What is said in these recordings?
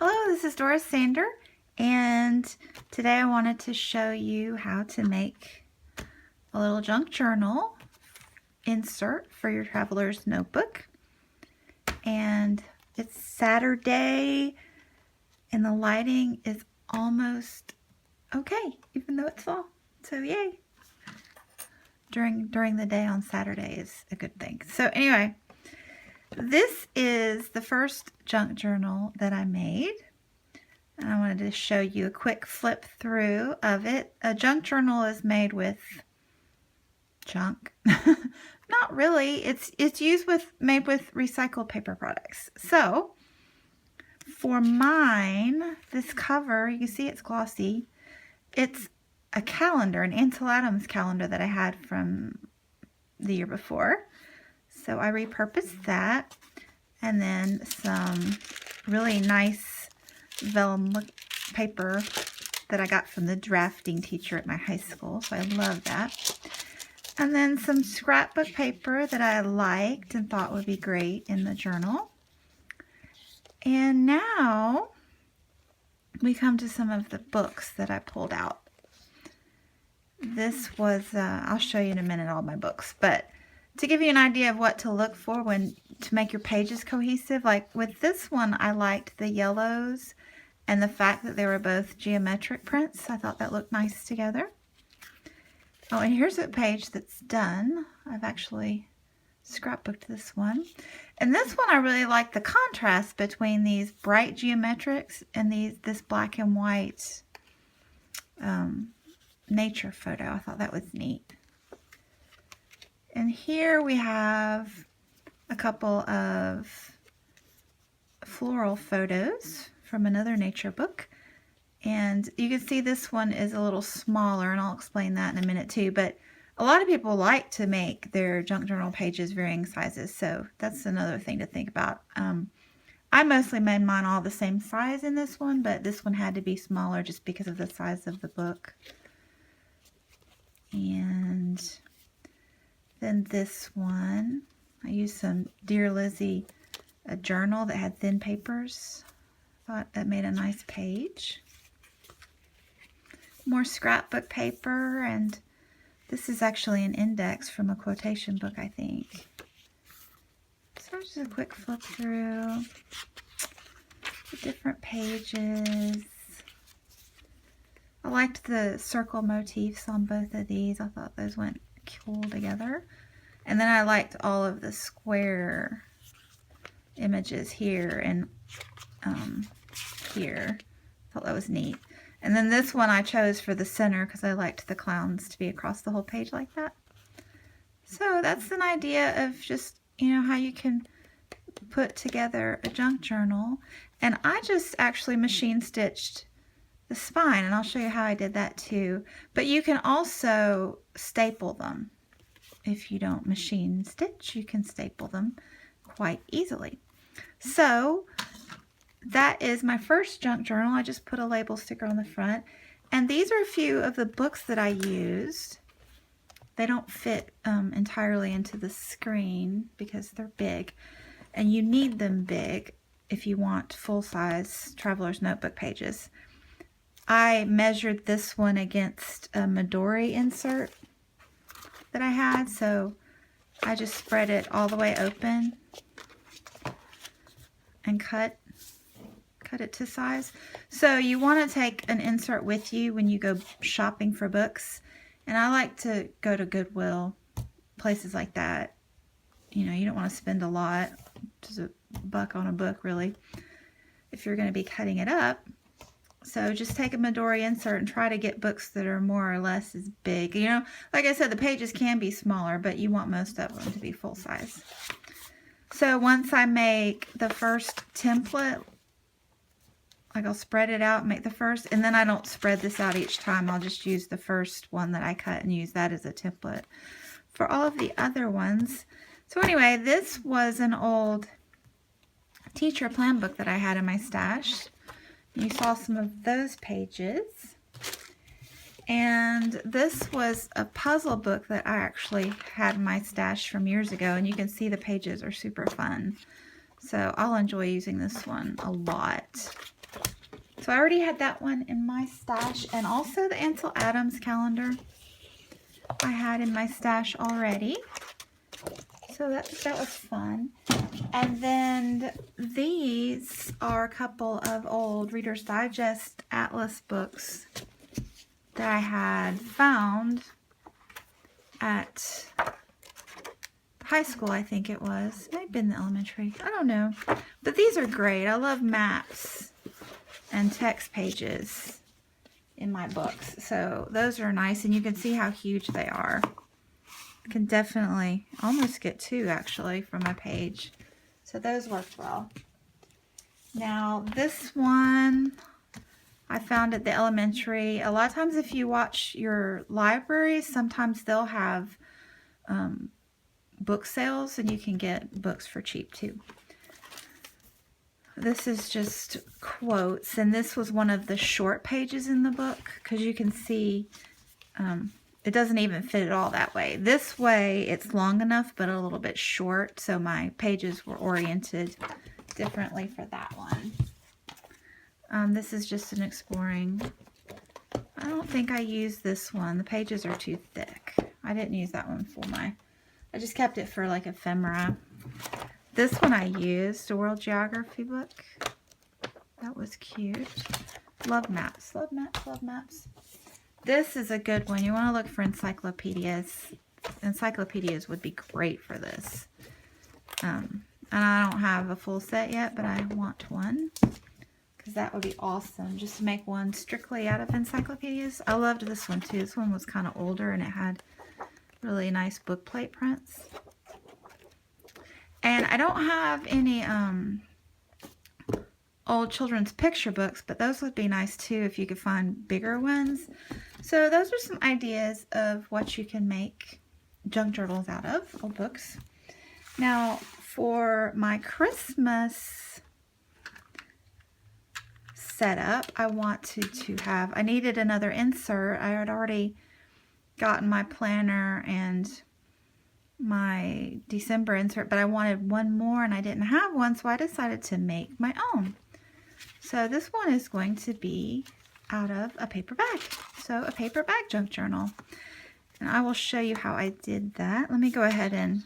Hello, this is Doris Sander, and today I wanted to show you how to make a little junk journal insert for your traveler's notebook. And it's Saturday, and the lighting is almost okay, even though it's fall. So yay! During the day on Saturday is a good thing. So anyway, this is the first junk journal that I made. And I wanted to show you a quick flip through of it. A junk journal is made with junk. Not really. It's made with recycled paper products. So for mine, this cover, you can see it's glossy. It's a calendar, an Ansel Adams calendar that I had from the year before. So I repurposed that, and then some really nice vellum paper that I got from the drafting teacher at my high school. So I love that. And then some scrapbook paper that I liked and thought would be great in the journal. And now we come to some of the books that I pulled out. This was, I'll show you in a minute all my books, but to give you an idea of what to look for to make your pages cohesive, like with this one, I liked the yellows and the fact that they were both geometric prints. I thought that looked nice together. Oh, and here's a page that's done. I've actually scrapbooked this one. And this one, I really like the contrast between these bright geometrics and this black and white nature photo. I thought that was neat. And here we have a couple of floral photos from another nature book. And you can see this one is a little smaller, and I'll explain that in a minute too. But a lot of people like to make their junk journal pages varying sizes, so that's another thing to think about. I mostly made mine all the same size in this one, but this one had to be smaller just because of the size of the book. And then this one, I used some Dear Lizzie, a journal that had thin papers. Thought that made a nice page. More scrapbook paper, and this is actually an index from a quotation book, I think. So just a quick flip through the different pages. I liked the circle motifs on both of these. I thought those went cool together. And then I liked all of the square images here and here. I thought that was neat. And then this one I chose for the center because I liked the clowns to be across the whole page like that. So that's an idea of just, how you can put together a junk journal. And I just actually machine stitched the spine, and I'll show you how I did that too. But you can also staple them. If you don't machine stitch, you can staple them quite easily. So that is my first junk journal. I just put a label sticker on the front. And these are a few of the books that I used. They don't fit entirely into the screen because they're big. And you need them big if you want full-size traveler's notebook pages. I measured this one against a Midori insert that I had, so I just spread it all the way open and cut it to size. So you want to take an insert with you when you go shopping for books, and I like to go to Goodwill, places like that. You don't want to spend a lot, just $1 on a book really, if you're going to be cutting it up. So just take a Midori insert and try to get books that are more or less as big. Like I said, the pages can be smaller, but you want most of them to be full size. So once I make the first template, like I'll spread it out, make the first, and then I don't spread this out each time. I'll just use the first one that I cut and use that as a template for all of the other ones. So anyway, this was an old teacher plan book that I had in my stash. You saw some of those pages. And this was a puzzle book that I actually had in my stash from years ago, and you can see the pages are super fun. So I'll enjoy using this one a lot. So I already had that one in my stash, and also the Ansel Adams calendar I had in my stash already. So that was fun. And then these are a couple of old Reader's Digest Atlas books that I had found at high school, I think it was. It might have been the elementary. I don't know. But these are great. I love maps and text pages in my books. So those are nice, and you can see how huge they are. I can definitely almost get two actually from a page. So those worked well. Now this one I found at the elementary. A lot of times if you watch your libraries, sometimes they'll have book sales and you can get books for cheap too. This is just quotes, and this was one of the short pages in the book because you can see it doesn't even fit at all that way. This way it's long enough but a little bit short, so my pages were oriented differently for that one. This is just an exploring. I don't think I used this one. The pages are too thick. I didn't use that one for I just kept it for like ephemera. This one I used, a world geography book. That was cute. Love maps, love maps, love maps. This is a good one. You want to look for encyclopedias. Encyclopedias would be great for this. And I don't have a full set yet, but I want one, because that would be awesome, just to make one strictly out of encyclopedias. I loved this one too. This one was kind of older and it had really nice book plate prints. And I don't have any old children's picture books, but those would be nice too if you could find bigger ones. So those are some ideas of what you can make junk journals out of, old books. Now for my Christmas setup, I wanted to have, I needed another insert. I had already gotten my planner and my December insert, but I wanted one more and I didn't have one, so I decided to make my own. So this one is going to be out of a paper bag. So a paper bag junk journal. And I will show you how I did that. Let me go ahead and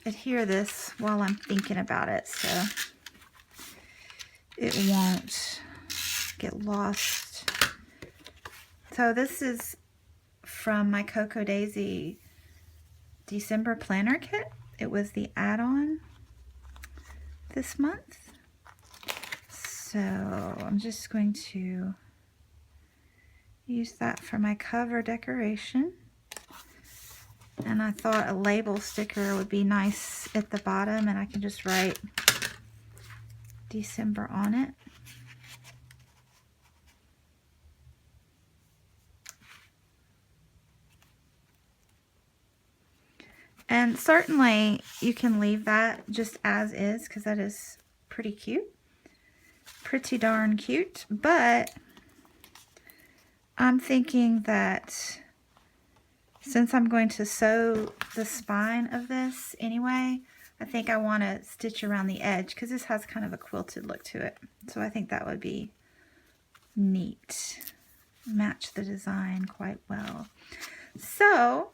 adhere this while I'm thinking about it so it won't get lost. So this is from my Cocoa Daisy December planner kit. It was the add-on this month. So I'm just going to use that for my cover decoration. And I thought a label sticker would be nice at the bottom, and I can just write December on it. And certainly you can leave that just as is, because that is pretty cute. Pretty darn cute. But I'm thinking that since I'm going to sew the spine of this anyway, I think I want to stitch around the edge, because this has kind of a quilted look to it. So I think that would be neat. Match the design quite well. So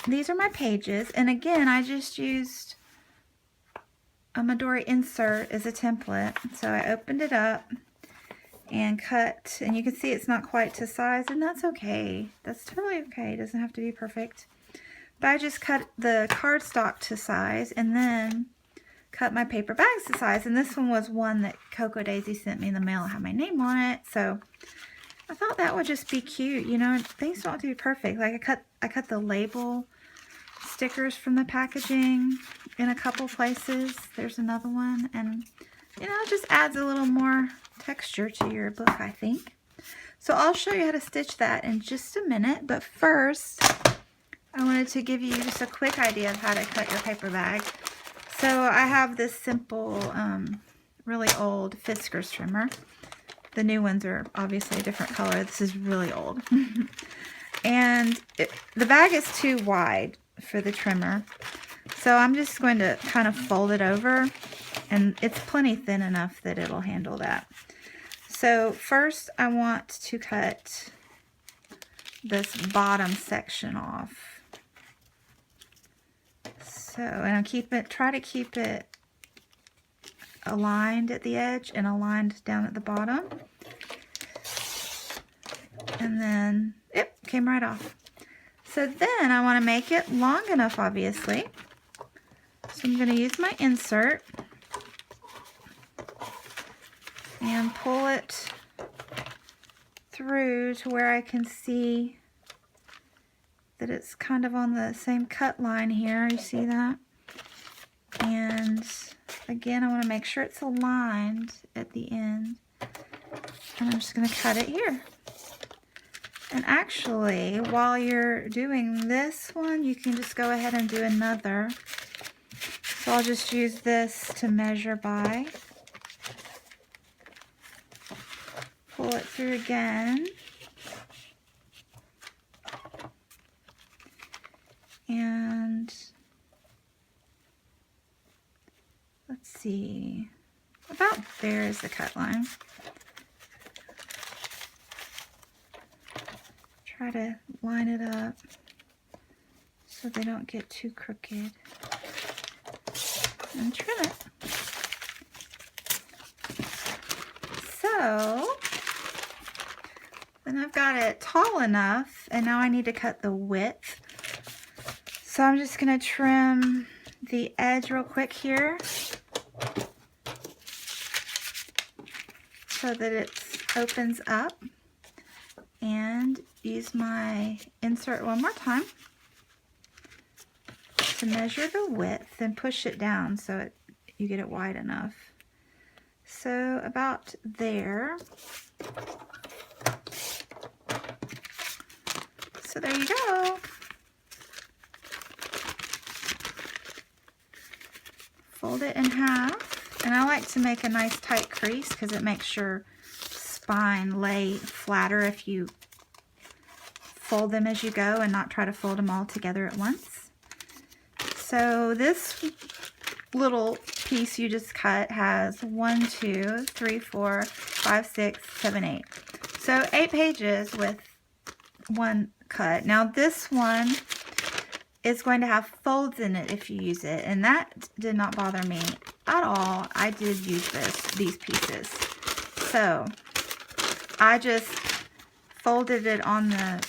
these are my pages, and again I just used a Midori insert as a template. So I opened it up and cut, and you can see it's not quite to size, and that's okay. That's totally okay. It doesn't have to be perfect. But I just cut the cardstock to size and then cut my paper bags to size. And this one was one that Cocoa Daisy sent me in the mail. It had my name on it, so I thought that would just be cute. You know, things don't have to be perfect. Like I cut the label stickers from the packaging in a couple places. There's another one, and you know, it just adds a little more texture to your book, I think. So I'll show you how to stitch that in just a minute, but first I wanted to give you just a quick idea of how to cut your paper bag. So I have this simple, really old Fiskars trimmer. The new ones are obviously a different color. This is really old. And the bag is too wide for the trimmer. So I'm just going to kind of fold it over And it's plenty thin enough that it'll handle that. So first I want to cut this bottom section off. So, and try to keep it aligned at the edge and aligned down at the bottom. And then, yep, came right off. So then I want to make it long enough, obviously. So I'm going to use my insert and pull it through to where I can see that it's kind of on the same cut line here. You see that? And again, I want to make sure it's aligned at the end. And I'm just going to cut it here. And actually, while you're doing this one, you can just go ahead and do another. So I'll just use this to measure by. Pull it through again. And let's see, about there is the cut line. Try to line it up so they don't get too crooked. And trim it. So then I've got it tall enough, and now I need to cut the width. So I'm just going to trim the edge real quick here so that it opens up, and use my insert one more time to measure the width and push it down so you get it wide enough. So about there. So there you go. Fold it in half, and I like to make a nice tight crease because it makes your spine lay flatter if you fold them as you go and not try to fold them all together at once. So this little piece you just cut has 1, 2, 3, 4, 5, 6, 7, 8. So 8 pages with one cut. Now this one is going to have folds in it if you use it, and that did not bother me at all. I did use these pieces. So I just folded it on the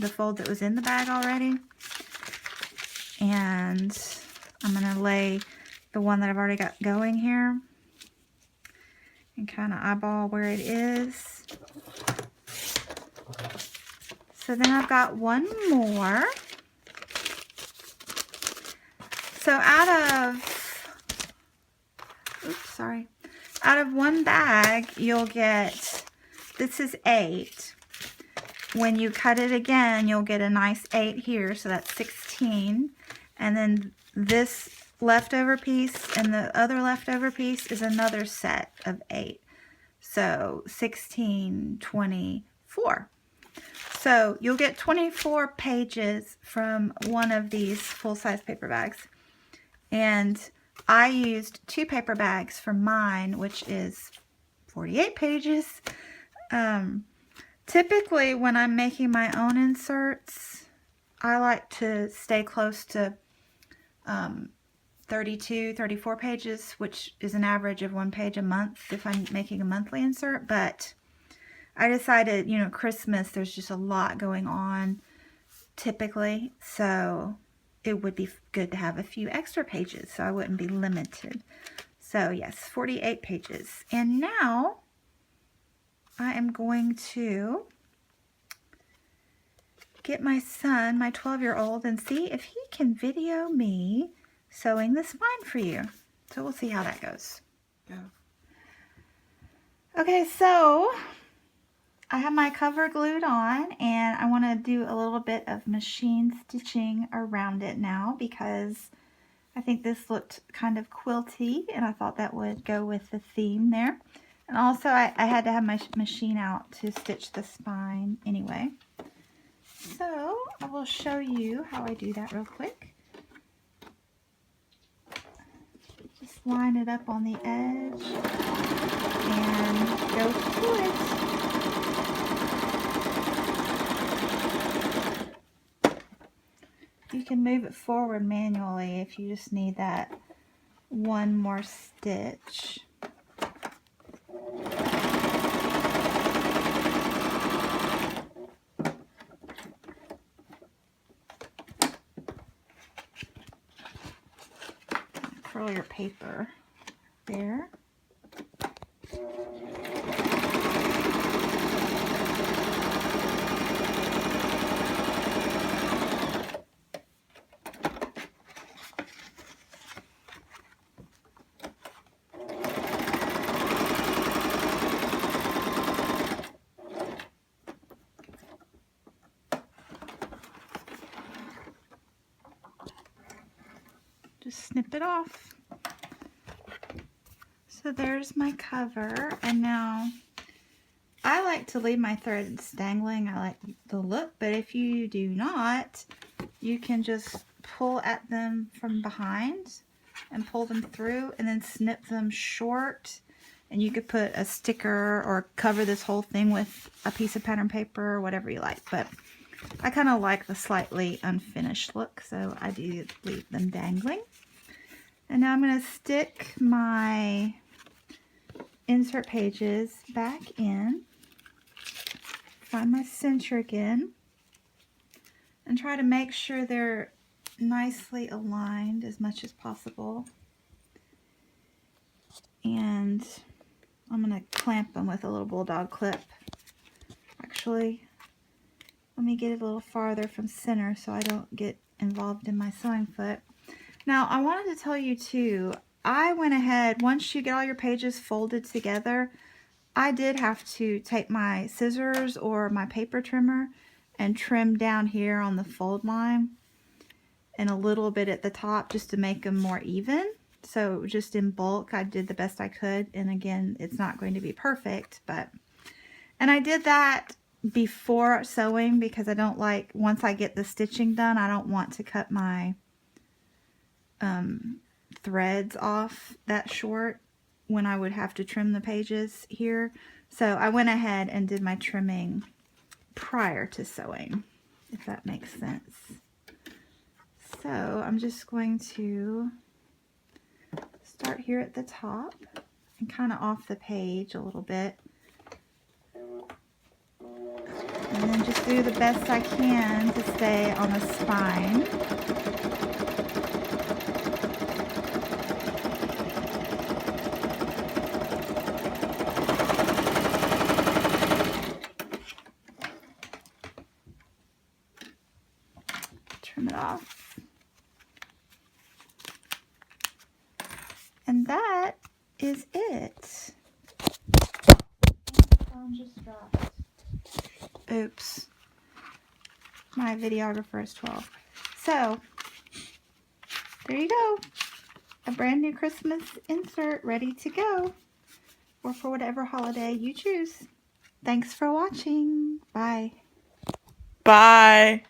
fold that was in the bag already, and I'm going to lay the one that I've already got going here and kind of eyeball where it is. So then I've got one more. So out of one bag, you'll get, this is 8. When you cut it again, you'll get a nice 8 here, so that's 16. And then this leftover piece and the other leftover piece is another set of 8. So 16, 24. So you'll get 24 pages from one of these full-size paper bags. And I used 2 paper bags for mine, which is 48 pages. Typically, when I'm making my own inserts, I like to stay close to 32, 34 pages, which is an average of 1 page a month if I'm making a monthly insert. But I decided, you know, Christmas, there's just a lot going on typically, so it would be good to have a few extra pages so I wouldn't be limited. So yes, 48 pages. And now I am going to get my son, my 12-year-old, and see if he can video me sewing the spine for you. So we'll see how that goes. Go. Okay, so I have my cover glued on, and I want to do a little bit of machine stitching around it now because I think this looked kind of quilty, and I thought that would go with the theme there. And also I had to have my machine out to stitch the spine anyway. So I will show you how I do that real quick. line it up on the edge and go through it. You can move it forward manually if you just need that one more stitch. Curl your paper there. Just snip it off. So there's my cover, and now I like to leave my threads dangling. I like the look, but if you do not, you can just pull at them from behind and pull them through and then snip them short, and you could put a sticker or cover this whole thing with a piece of pattern paper or whatever you like, but I kind of like the slightly unfinished look, so I do leave them dangling. And now I'm going to stick my insert pages back in, find my center again, and try to make sure they're nicely aligned as much as possible. And I'm going to clamp them with a little bulldog clip. Actually, let me get it a little farther from center so I don't get involved in my sewing foot. Now, I wanted to tell you too, I went ahead, once you get all your pages folded together, I did have to take my scissors or my paper trimmer and trim down here on the fold line and a little bit at the top just to make them more even. So just in bulk, I did the best I could. And again, it's not going to be perfect, and I did that before sewing because I don't like, once I get the stitching done, I don't want to cut my threads off that short when I would have to trim the pages here. So I went ahead and did my trimming prior to sewing, if that makes sense. So I'm just going to start here at the top and kind of off the page a little bit. And then just do the best I can to stay on the spine. Trim it off. And that is it. My phone just dropped. Oops. My videographer is 12. So, there you go. A brand new Christmas insert ready to go. Or for whatever holiday you choose. Thanks for watching. Bye. Bye.